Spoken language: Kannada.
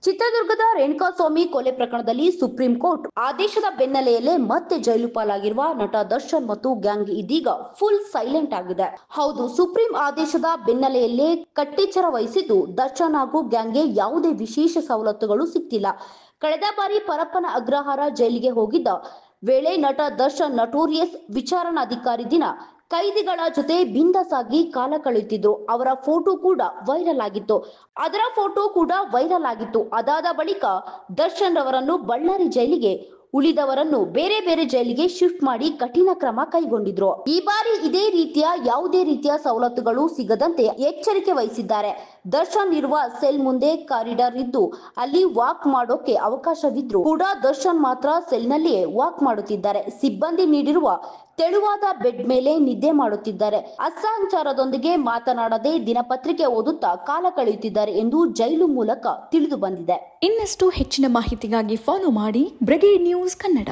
ಚಿತ್ರದುರ್ಗದ ರೇಣುಕಾಸ್ವಾಮಿ ಕೊಲೆ ಪ್ರಕರಣದಲ್ಲಿ ಸುಪ್ರೀಂ ಕೋರ್ಟ್ ಆದೇಶದ ಬೆನ್ನಲ್ಲೆಯಲ್ಲೇ ಮತ್ತೆ ಜೈಲು ಪಾಲಾಗಿರುವ ನಟ ದರ್ಶನ್ ಮತ್ತು ಗ್ಯಾಂಗ್ ಇದೀಗ ಫುಲ್ ಸೈಲೆಂಟ್ ಆಗಿದೆ. ಹೌದು, ಸುಪ್ರೀಂ ಆದೇಶದ ಬೆನ್ನಲ್ಲೆಯಲ್ಲೇ ಕಟ್ಟೆಚ್ಚರ ವಹಿಸಿದ್ದು ದರ್ಶನ್ ಹಾಗೂ ಗ್ಯಾಂಗ್ಗೆ ಯಾವುದೇ ವಿಶೇಷ ಸವಲತ್ತುಗಳು ಸಿಗ್ತಿಲ್ಲ. ಕಳೆದ ಬಾರಿ ಪರಪ್ಪನ ಅಗ್ರಹಾರ ಜೈಲಿಗೆ ಹೋಗಿದ್ದ ವೇಳೆ ನಟ ದರ್ಶನ್ ನಟೋರಿಯಸ್ ವಿಚಾರಣಾಧಿಕಾರಿ ದಿನ ಕೈದಿಗಳ ಜೊತೆ ಬಿಂದಾಸ್ ಆಗಿ ಕಾಲ ಕಳೆಯುತ್ತಿದ್ರು. ಅವರ ಫೋಟೋ ಕೂಡ ವೈರಲ್ ಆಗಿತ್ತು. ಅದಾದ ಬಳಿಕ ದರ್ಶನ್ ಅವರನ್ನು ಬಳ್ಳಾರಿ ಜೈಲಿಗೆ, ಉಳಿದವರನ್ನು ಬೇರೆ ಬೇರೆ ಜೈಲಿಗೆ ಶಿಫ್ಟ್ ಮಾಡಿ ಕಠಿಣ ಕ್ರಮ ಕೈಗೊಂಡಿದ್ರು. ಈ ಬಾರಿ ಇದೇ ರೀತಿಯ ಯಾವುದೇ ರೀತಿಯ ಸವಲತ್ತುಗಳು ಸಿಗದಂತೆ ಎಚ್ಚರಿಕೆ ವಹಿಸಿದ್ದಾರೆ. ದರ್ಶನ್ ಇರುವ ಸೆಲ್ ಮುಂದೆ ಕಾರಿಡಾರ್ ಇದ್ದು ಅಲ್ಲಿ ವಾಕ್ ಮಾಡೋಕೆ ಅವಕಾಶವಿದ್ರು ಕೂಡ ದರ್ಶನ್ ಮಾತ್ರ ಸೆಲ್ನಲ್ಲಿಯೇ ವಾಕ್ ಮಾಡುತ್ತಿದ್ದಾರೆ. ಸಿಬ್ಬಂದಿ ನೀಡಿರುವ ತೆಳುವಾದ ಬೆಡ್ ಮೇಲೆ ನಿದ್ದೆ ಮಾಡುತ್ತಿದ್ದಾರೆ. ಅಸಹಚಾರದೊಂದಿಗೆ ಮಾತನಾಡದೆ ದಿನಪತ್ರಿಕೆ ಓದುತ್ತಾ ಕಾಲ ಕಳೆಯುತ್ತಿದ್ದಾರೆ ಎಂದು ಜೈಲು ಮೂಲಕ ತಿಳಿದು ಬಂದಿದೆ. ಇನ್ನಷ್ಟು ಹೆಚ್ಚಿನ ಮಾಹಿತಿಗಾಗಿ ಫಾಲೋ ಮಾಡಿ ಬ್ರಿಗೇಡ್ ನ್ಯೂಸ್ ಕನ್ನಡ.